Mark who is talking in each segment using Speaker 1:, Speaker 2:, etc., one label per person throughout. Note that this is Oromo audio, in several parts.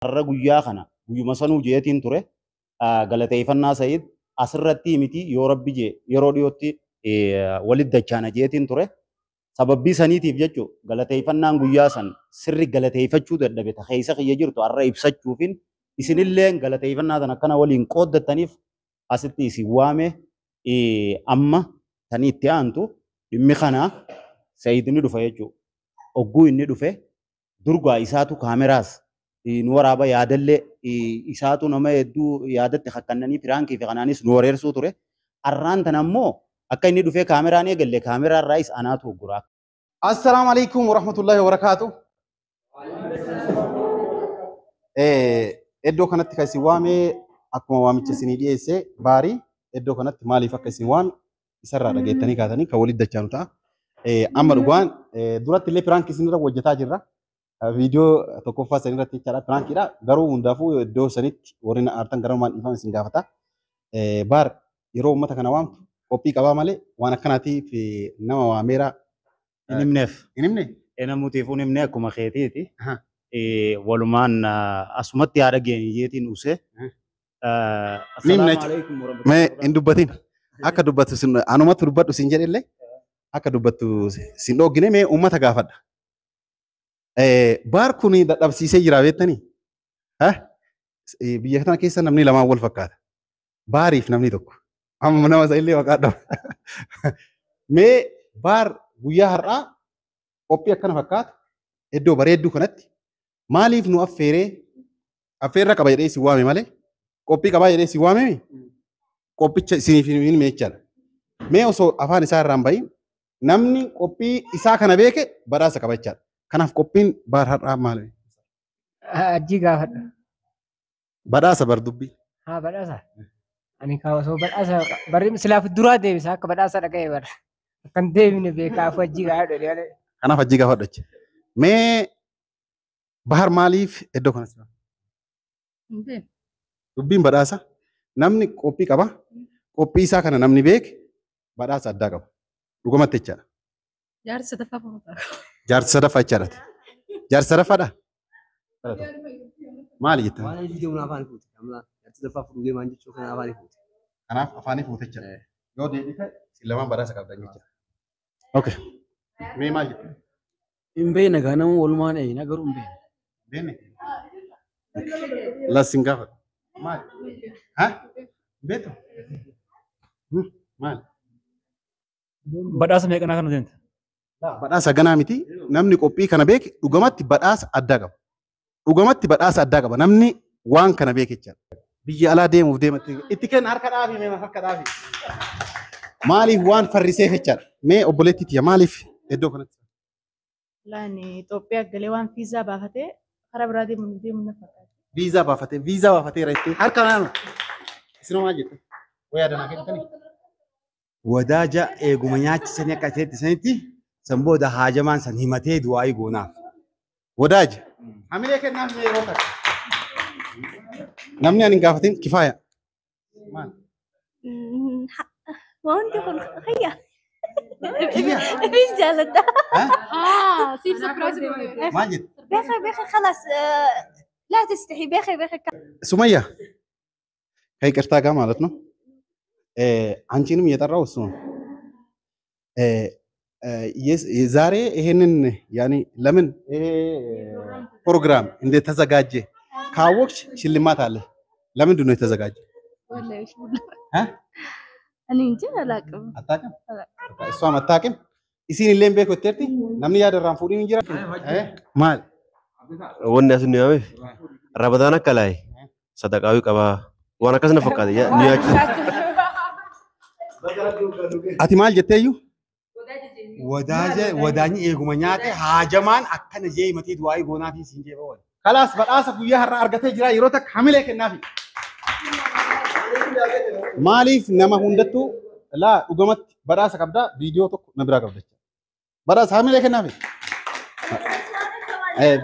Speaker 1: har'a guyyaa kana guyyuma sanuu jeetiin ture galateeffannaa Sa'iid asirratti miti yoo rabbi jee yeroo dhiyootti walitti dachaana jeetiin ture. Sababbii saniitiif jechuun galateeffannaan guyyaa san sirri galateeffachuu dadhabe keessa kiyya jirtu har'a ibsachuufin isinillee galateeffannaa tan akkana waliin qooddattaniif asitti isin waame amma tanii itti aantu dhimmi kana Sa'iid ni dhufa jechuudha. Ogguu inni dhufe durgaa isaatu kaameraas nu waraaba yaadallee isaatu nama hedduu yaadatti hakkannanii firaankii fi kanaanis nu wareersuu ture. Har'aan tan ammoo akka inni dhufee kaameraan eegalle kaameraa irraayis anaatu gurraa. Assalaamu alaikum warahmatullahi wabarakatuh. Iddoo kanatti kan isin waame akkuma waamicha isinii dhiyeesse baarii iddoo kanatti maaliif akka isin waame isarraa dhageettanii kaatanii kan walitti dachaanu ta'a. Amma dhugaan duratti illee firaankii isinirra hojjetaa jirra. Viidiyoo tokkoffaa isin irratti jechaadha firaankiidha. Garuu hundaafuu iddoo sanitti warreen aartan gara maal dhiifama isin gaafata. Baar yeroo uummata kana waamtu qophii qabaa malee waan akkanaatiif nama waameera hin himne namutiif hin himne akkuma keetiiti. Walumaan asumatti yaada geenyeetiin use. Mee hin dubbatin akka dubbattu anumatti dubbadhu sin jedhellee akka dubbattu sin dhoggine mee uummata gaafadha. Baar kun dadhabsiisee jira beektanii? Biyya kana keessa namni lamaan wal fakkaata. Baariif namni tokko. Amma nama isa illee maqaa dhaba. Mee baar guyyaa har'aa qophii akkana fakkaata iddoo bareedduu kanatti maaliif nu affeerra qaba jedhee si waame malee qophii qabaa jedhee si waame qophicha isiniif hin meechadha. Mee osoo afaan isaa irraan bahin namni qophii isaa kana beeke badhaasa qaba jechaadha. Kanaaf qophiin baar har'aa maali?
Speaker 2: Ajji gaafadha.
Speaker 1: Badhaasa bar dubbii.
Speaker 2: Haa badhaasa. Ani osoo badhaasa barri silaaf duraa deebisa akka badhaasa dhaga'e bara. Akkan deebine beekaafu ajji gaafadha.
Speaker 1: Kanaaf ajji gaafadha jecha. Mee bahar maaliif iddoo kanas? Dubbiin badhaasa namni qophii qaba. Qophii isaa kana namni beeke badhaasa addaa qaba. Dhugumatti jechaadha.
Speaker 3: Jaarsa sadaffaa fuudhaa.
Speaker 1: Jaarsa sadaffaa jechaadha. Jaarsa sadaffaadha? Maali jettan?
Speaker 4: Waan viidiyoo mun afaan fuute. Jaarsa sadaffaa fuudhee maan jechuu kana afaan fuute.
Speaker 1: Kanaaf afaan fuute jechaadha. Yoo deebite si lamaan badhaasa qabdan jechaadha. Okay. Mee maal jettan?
Speaker 4: Hin beekne gaa nama walumaan eeyina garuu hin
Speaker 1: beekne. Lasin gaafata. Maali? Ha? Beetu? Maali?
Speaker 5: Badhaasa meeqanaa kana deemte?
Speaker 1: Badhaasa ganaa miti. Namni qophii kana beeke dhugumatti badhaasa addaa qaba. Dhugumatti badhaasa addaa qaba. Namni waan kana beeke jechaadha. Biyya alaa deemuuf deematti itti kenna harka dhaabi mee harka dhaabi. Maaliif waan farriseef jechaadha. Mee obboleetti tiyya maaliif iddoo kanatti?
Speaker 3: Laani Itoophiyaa galee waan viizaa baafatee karaa biraa deemuun na fakkaata.
Speaker 1: Viizaa baafateera jettee harka naannoo. Isin maal jettu? Wayaa danaa kennitanii?
Speaker 6: Wadaaja eeguma nyaachisanii akka ta'etti sanitti san booda haajamaan san himatee du'aayii goonaaf.
Speaker 1: Wadaaja. Hamilee kennaaf mee yeroo takka. Namni ani hin gaafatin kifaaya. Maal?
Speaker 3: Wanti kun hayya. Ibis jaaladha.
Speaker 7: سيف سبرايز
Speaker 1: Maal jettu?
Speaker 3: بخي خلاص لا تستحي بخي
Speaker 1: Sumayyaa. Kan ይቅርታ ጋር ማለት ነው። አንቺንም እየጠራው እሱ ነው። ዛሬ ይሄንን ያኔ ለምን ይሄ ፕሮግራም እንዴት ተዘጋጀ ካወቅሽ ሽልማት አለ። ለምንድን ነው የተዘጋጀ?
Speaker 3: እኔ እንጂ አላውቅም።
Speaker 1: አታውቅም? እሷም አታውቅም። isiin illee beeku jetteerti namni yaadarraan fuudhiin hin jira. Maal?
Speaker 8: Wanni as nu yaame rabadaan akka laay sadaqaawii qabaa waan akkas na fakkaate ni yaachisa.
Speaker 1: Ati maal jetteeyyu?
Speaker 6: Wadaanyi eeguma nyaate haajamaan akkana jee himatee du'aayii goonaaf siin jee bawwan.
Speaker 1: Kalaas badhaasa guyyaa har'a argatee jira yeroo takka hamilee kennaafi. Maaliif nama hundattuu laa dhugumatti badhaasa qabdaa viidiyoo tokko na biraa qabda. Badhaasa hamilee kennaafi.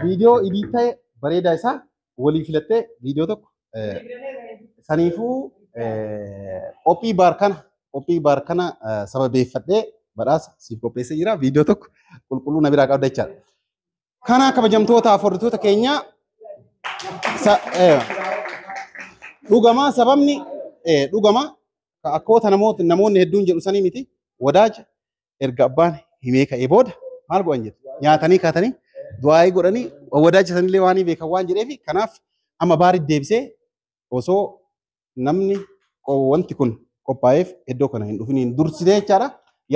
Speaker 1: Viidiyoo idii ta'e bareedaa isaa walii filattee viidiyoo tokko saniifuu qophii baar kana sababeeffadhee badhaasa siif qopheessee jira viidiyoo tokko qulqulluu na biraa qabda jechaadha. Kana kabajamtoota hordoftoota keenya
Speaker 6: Dhugamaa sababni dhugamaa akkoota namoonni hedduun jedhu sanii miti wadaaja erga abbaan himee ka'ee booda maal godhan jedhu nyaatanii kaatanii du'aayii godhanii wadaaja sanillee waan beekan waan jedheef kanaaf amma baaritti deebisee osoo namni wanti kun qophaa'eef iddoo kana hin dhufiniin dursitee jechaadha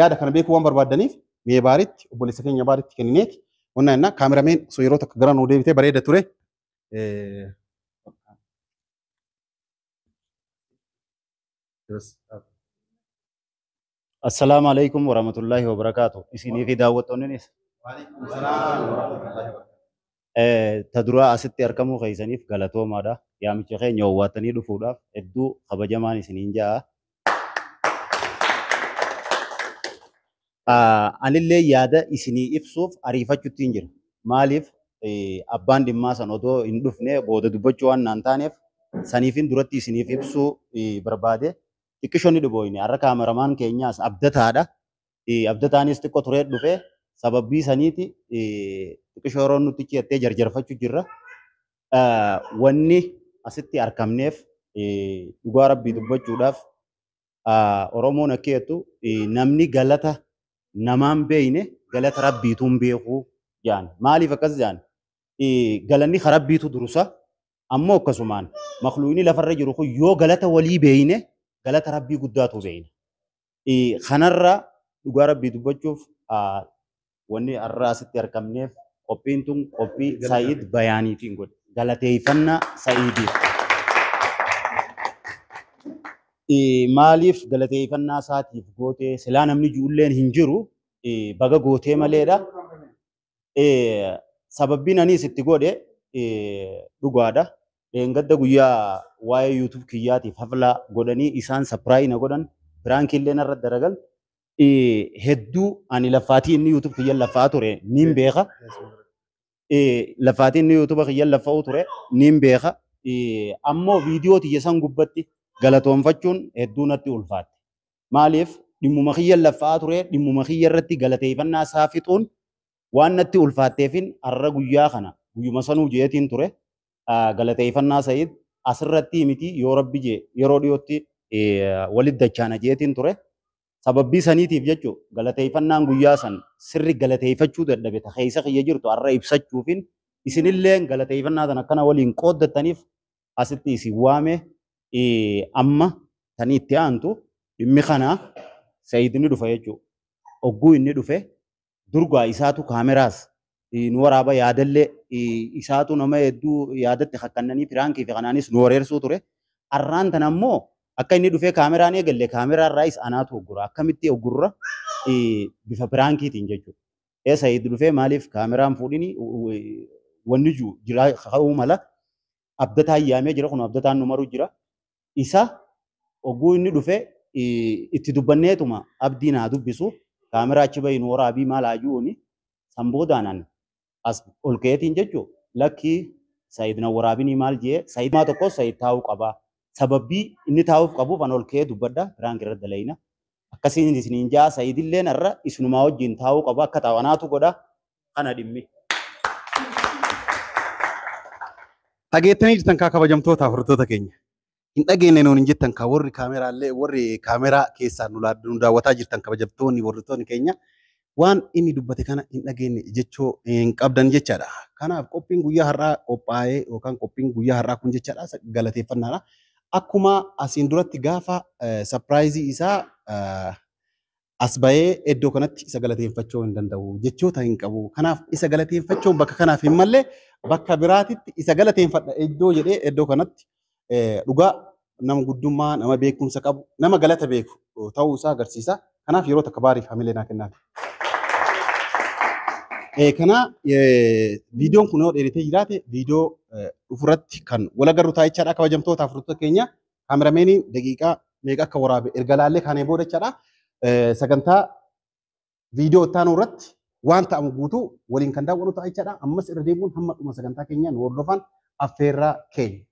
Speaker 6: yaada kana beekuu waan barbaadaniif mee baaritti obboleessa keenya baaritti kennineeti onnaa innaa kaamerameen osoo yeroo takka gara nuu deebitee bareeda ture.
Speaker 1: Assalamu alaikum warahmatullahi wabarakatuh. Isinii fi daawwattoonnis. Ta duraa asitti argamuu keessaniif galatoomaadha. Yaamicha keenya hawwattanii dhufuudhaaf hedduu kabajamaan isiniin jaa. Anillee yaada isinii ibsuuf ariifachuutti hin jiru. Maaliif abbaan dhimmaa san odoo hin dhufne booda dubbachuu waan naan taaneef saniifin duratti isiniif ibsuu barbaade. Xiqqishoonni dhibooyne har'a kaameramaan keenyaas abdataadha. Abdataanis xiqqoo turee dhufee sababii saniiti xiqqishoo yeroo nuti jettee jarjarfachuu jirra. Wanni asitti argamneef dhugaa rabbii dubbachuudhaaf Oromoon akka jettu namni galata namaan beeyne galata rabbiituun beekuu jaan. Maaliif akkas jaan? Galanni rabbiitu durusa ammoo akkasumaan makluuqni lafarra jiru kun yoo galata walii beeyne galata rabbii guddaatu beeyna. Kanarra dhugaa rabbii dubbachuuf wanni har'a asitti argamneef qophiin tun qophii Sa'iid Bayaaniitiin godhe. Galateeffannaa Sa'iidiif. Maaliif galateeffannaa isaatiif gootee silaa namni ijoolleen hin jiru baga gootee maleedha. Sababbiin anis itti godhe dhugaadha. Gadda guyyaa waa'ee YouTube kiyyaatiif hafla godhanii isaan surprise na godhan firaankii illee narra daragal hedduu ani laffaatii inni YouTube kiyyan laffaa ture niin beeka. Laffaatii inni YouTube kiyyan laffa'u ture niin beeka. Ammoo viidiyoo tiyya san gubbatti galatoonfachuun hedduu natti ulfaatte. Maaliif dhimmuma kiyyan laffaa ture dhimmuma kiyya irratti galateeffannaa isaa fixuun waan natti ulfaatteefin har'a guyyaa kana guyyuma sanuu jeetiin ture. Galateeffannaa Sa'iid asirratti miti yoo rabbi jee yeroo dhiyootti walitti dachaana jeetiin ture. Sababbii saniitiif jechuun galateeffannaan guyyaa san sirri galateeffachuu dadhabe ta keessa kiyya jirtu har'a ibsachuufin isinillee galateeffannaa tan akkana waliin qooddattaniif asitti isin waame amma tanii itti aantu dhimmi kana Sa'iid ni dhufa jechuudha. Ogguu inni dhufe durgaa isaatu kaameraas nu waraaba yaadallee isaatu nama hedduu yaadatti hakkannanii firaankii fi kanaanis nu wareersuu ture. Har'aan tan ammoo akka inni dhufee kaameraan eegalle kaameraa irraayis anaatu oggura. Akkamitti oggurra bifa firaankiitiin jechuudha. Sa'iid dhufee maaliif kaameraan fuudhini wanni jiru jira ka'uu mala abdataa yaamee jira kun abdataan nu maruu jira. Isa ogguu inni dhufee itti dubbanneetuma abdii naa dubbisu kaameraa achi bahi nu waraabii maal hajuuni samboodaanan as ol ka'eetiin jechuun lakkii Sa'iid na waraabinii maal jee Sa'iid maa tokko Sa'iid taa'uu qaba. Sababbii inni taa'uuf qabuuf an ol ka'ee dubbadda biraan irra dalayna. Akkasiin isiniin jaa Sa'iid illee narra isunumaa wajjin taa'uu qaba akka taawanaatu godha kana dhimmi.
Speaker 6: Dhageettanii jirtan kaa kabajamtoota hordoftoota keenya. Hin dhageenye nuun hin jettan kaa warri kaameraallee warri kaameraa keessaa nu daawwataa jirtan kabajamtoonni hordoftoonni keenya. Waan inni dubbate kana hin dhageenye jechuu hin qabdan jechaadha. Kanaaf qophiin guyyaa har'aa qophaa'ee yookaan qophiin guyyaa har'aa kun jechaadha galateeffannaadha. Akkuma asiin duratti gaafa sapiraayizii isaa as bahee iddoo kanatti isa galateeffachuu hin danda'u jechoota hin qabu. Kanaaf isa galateeffachuun bakka kanaaf hin malle bakka biraatitti isa galateeffadha iddoo jedhee iddoo kanatti dhugaa nama guddummaa nama beekumsa qabu nama galata beeku ta'uu isaa agarsiisa. Kanaaf yeroo takka baariif hamilee naa kennaa. Kana viidiyoon kun yoo dheeratee jiraate viidiyoo dhufurratti kan wal agarru taa'ichaa kabajamtootaaf hordoftoota keenya kaamerameeniin daqiiqaa meeqa akka waraabe erga laallee kaanee booda jechaadha. Sagantaa viidiyoo ittaanu irratti waan ta'amu guutuu waliin kan daawwannu taa'ichaa ammas irra deemuun hamma dhuma sagantaa keenyaa nu hordofan affeerraa keenya.